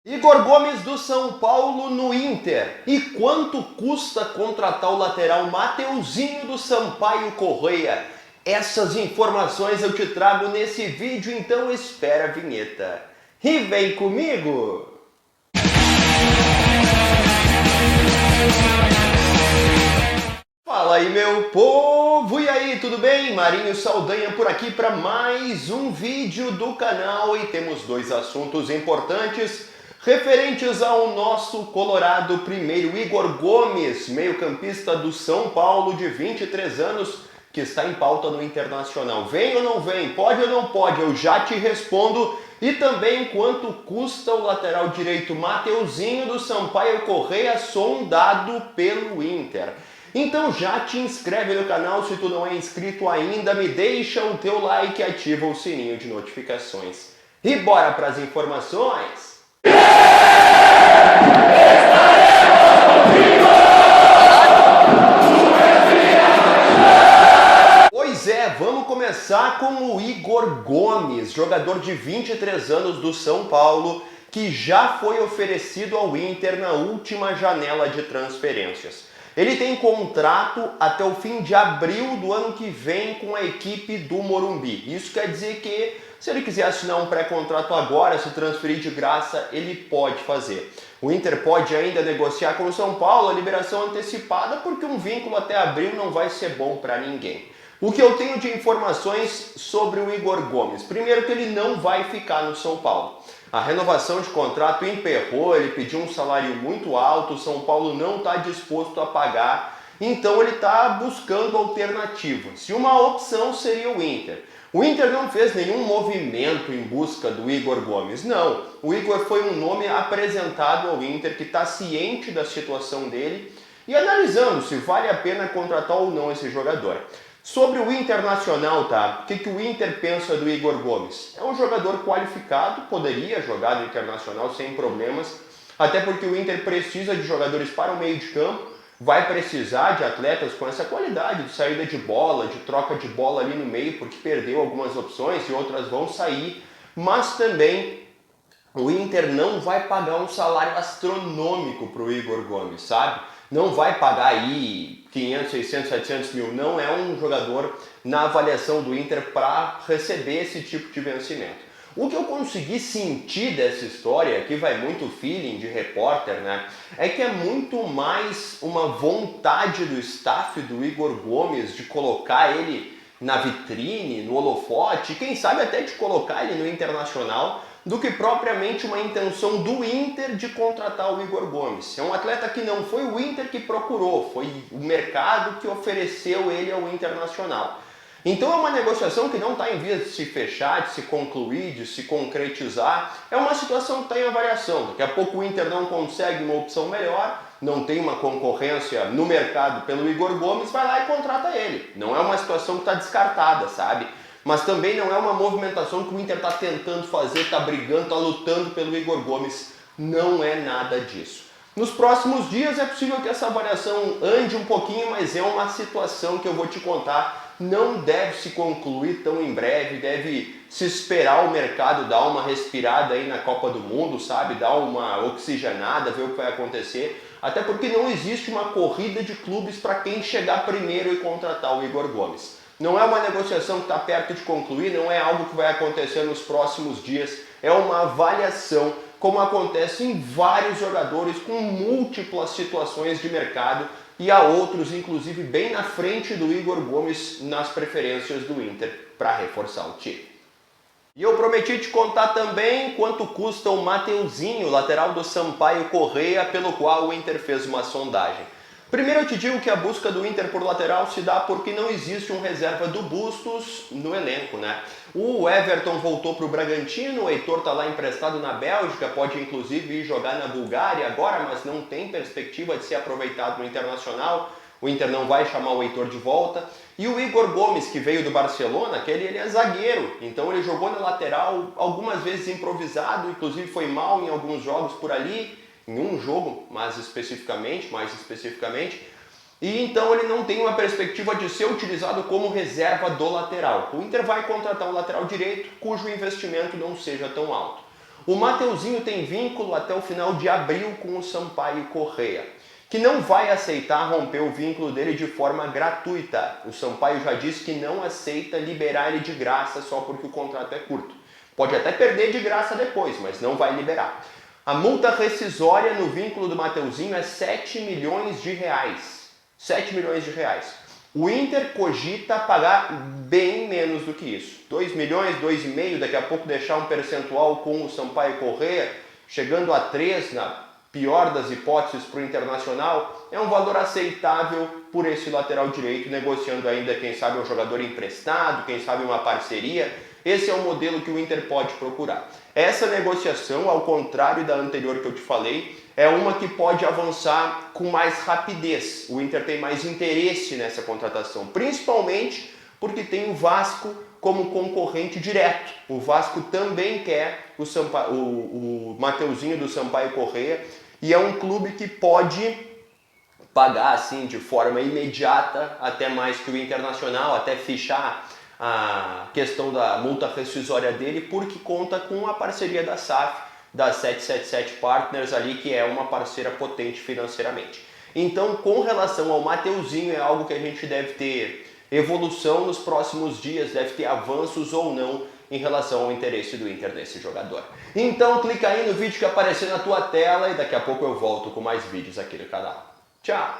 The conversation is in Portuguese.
Igor Gomes do São Paulo no Inter. E quanto custa contratar o lateral Mateuzinho do Sampaio Corrêa? Essas informações eu te trago nesse vídeo, então espera a vinheta. E vem comigo! Fala aí, meu povo! E aí, tudo bem? Marinho Saldanha por aqui para mais um vídeo do canal e temos dois assuntos importantes referentes ao nosso colorado primeiro, Igor Gomes, meio-campista do São Paulo, de 23 anos, que está em pauta no Internacional. Vem ou não vem? Pode ou não pode? Eu já te respondo. E também quanto custa o lateral direito Mateuzinho do Sampaio Corrêa, sondado pelo Inter. Então já te inscreve no canal se tu não é inscrito ainda, me deixa o teu like e ativa o sininho de notificações. E bora para as informações! Pois é, vamos começar com o Igor Gomes, jogador de 23 anos do São Paulo, que já foi oferecido ao Inter na última janela de transferências. Ele tem contrato até o fim de abril do ano que vem com a equipe do Morumbi. Isso quer dizer que, se ele quiser assinar um pré-contrato agora, se transferir de graça, ele pode fazer. O Inter pode ainda negociar com o São Paulo a liberação antecipada, porque um vínculo até abril não vai ser bom para ninguém. O que eu tenho de informações sobre o Igor Gomes? Primeiro, que ele não vai ficar no São Paulo. A renovação de contrato emperrou, ele pediu um salário muito alto, o São Paulo não está disposto a pagar, então ele está buscando alternativas. E uma opção seria o Inter. O Inter não fez nenhum movimento em busca do Igor Gomes, não. O Igor foi um nome apresentado ao Inter que está ciente da situação dele e analisando se vale a pena contratar ou não esse jogador. Sobre o Internacional, tá? O que o Inter pensa do Igor Gomes? É um jogador qualificado, poderia jogar no Internacional sem problemas, até porque o Inter precisa de jogadores para o meio de campo, vai precisar de atletas com essa qualidade de saída de bola, de troca de bola ali no meio, porque perdeu algumas opções e outras vão sair, mas também o Inter não vai pagar um salário astronômico para o Igor Gomes, sabe? Não vai pagar aí 500, 600, 700 mil, não é um jogador na avaliação do Inter para receber esse tipo de vencimento. O que eu consegui sentir dessa história, aqui vai muito feeling de repórter, né? É que é muito mais uma vontade do staff do Igor Gomes de colocar ele na vitrine, no holofote, quem sabe até de colocar ele no Internacional, do que propriamente uma intenção do Inter de contratar o Igor Gomes. É um atleta que não foi o Inter que procurou, foi o mercado que ofereceu ele ao Internacional. Então é uma negociação que não está em vias de se fechar, de se concluir, de se concretizar. É uma situação que está em avaliação. Daqui a pouco o Inter não consegue uma opção melhor, não tem uma concorrência no mercado pelo Igor Gomes, vai lá e contrata ele. Não é uma situação que está descartada, sabe? Mas também não é uma movimentação que o Inter está tentando fazer, está brigando, está lutando pelo Igor Gomes. Não é nada disso. Nos próximos dias é possível que essa avaliação ande um pouquinho, mas é uma situação que eu vou te contar. Não deve se concluir tão em breve, deve se esperar o mercado dar uma respirada aí na Copa do Mundo, sabe? Dar uma oxigenada, ver o que vai acontecer. Até porque não existe uma corrida de clubes para quem chegar primeiro e contratar o Igor Gomes. Não é uma negociação que está perto de concluir, não é algo que vai acontecer nos próximos dias, é uma avaliação, como acontece em vários jogadores com múltiplas situações de mercado e há outros, inclusive, bem na frente do Igor Gomes nas preferências do Inter para reforçar o time. E eu prometi te contar também quanto custa o Mateuzinho, lateral do Sampaio Corrêa, pelo qual o Inter fez uma sondagem. Primeiro eu te digo que a busca do Inter por lateral se dá porque não existe um reserva do Bustos no elenco, né? O Everton voltou para o Bragantino, o Heitor está lá emprestado na Bélgica, pode inclusive ir jogar na Bulgária agora, mas não tem perspectiva de ser aproveitado no Internacional. O Inter não vai chamar o Heitor de volta. E o Igor Gomes, que veio do Barcelona, que ele é zagueiro, então ele jogou na lateral algumas vezes improvisado, inclusive foi mal em alguns jogos por ali, em um jogo mais especificamente, e então ele não tem uma perspectiva de ser utilizado como reserva do lateral. O Inter vai contratar um lateral direito cujo investimento não seja tão alto. O Mateuzinho tem vínculo até o final de abril com o Sampaio Corrêa, que não vai aceitar romper o vínculo dele de forma gratuita. O Sampaio já disse que não aceita liberar ele de graça só porque o contrato é curto. Pode até perder de graça depois, mas não vai liberar. A multa rescisória no vínculo do Mateuzinho é 7 milhões de reais. 7 milhões de reais. O Inter cogita pagar bem menos do que isso. 2 milhões, 2,5, daqui a pouco deixar um percentual com o Sampaio Corrêa, chegando a 3, na pior das hipóteses para o Internacional, é um valor aceitável por esse lateral direito, negociando ainda, quem sabe, um jogador emprestado, quem sabe uma parceria. Esse é o modelo que o Inter pode procurar. Essa negociação, ao contrário da anterior que eu te falei, é uma que pode avançar com mais rapidez. O Inter tem mais interesse nessa contratação, principalmente porque tem o Vasco como concorrente direto. O Vasco também quer o Mateuzinho do Sampaio Corrêa e é um clube que pode pagar assim de forma imediata, até mais que o Internacional, até fichar a questão da multa rescisória dele, porque conta com a parceria da SAF, da 777 Partners ali, que é uma parceira potente financeiramente. Então, com relação ao Mateuzinho, é algo que a gente deve ter evolução nos próximos dias, deve ter avanços ou não em relação ao interesse do Inter nesse jogador. Então, clica aí no vídeo que apareceu na tua tela e daqui a pouco eu volto com mais vídeos aqui no canal. Tchau!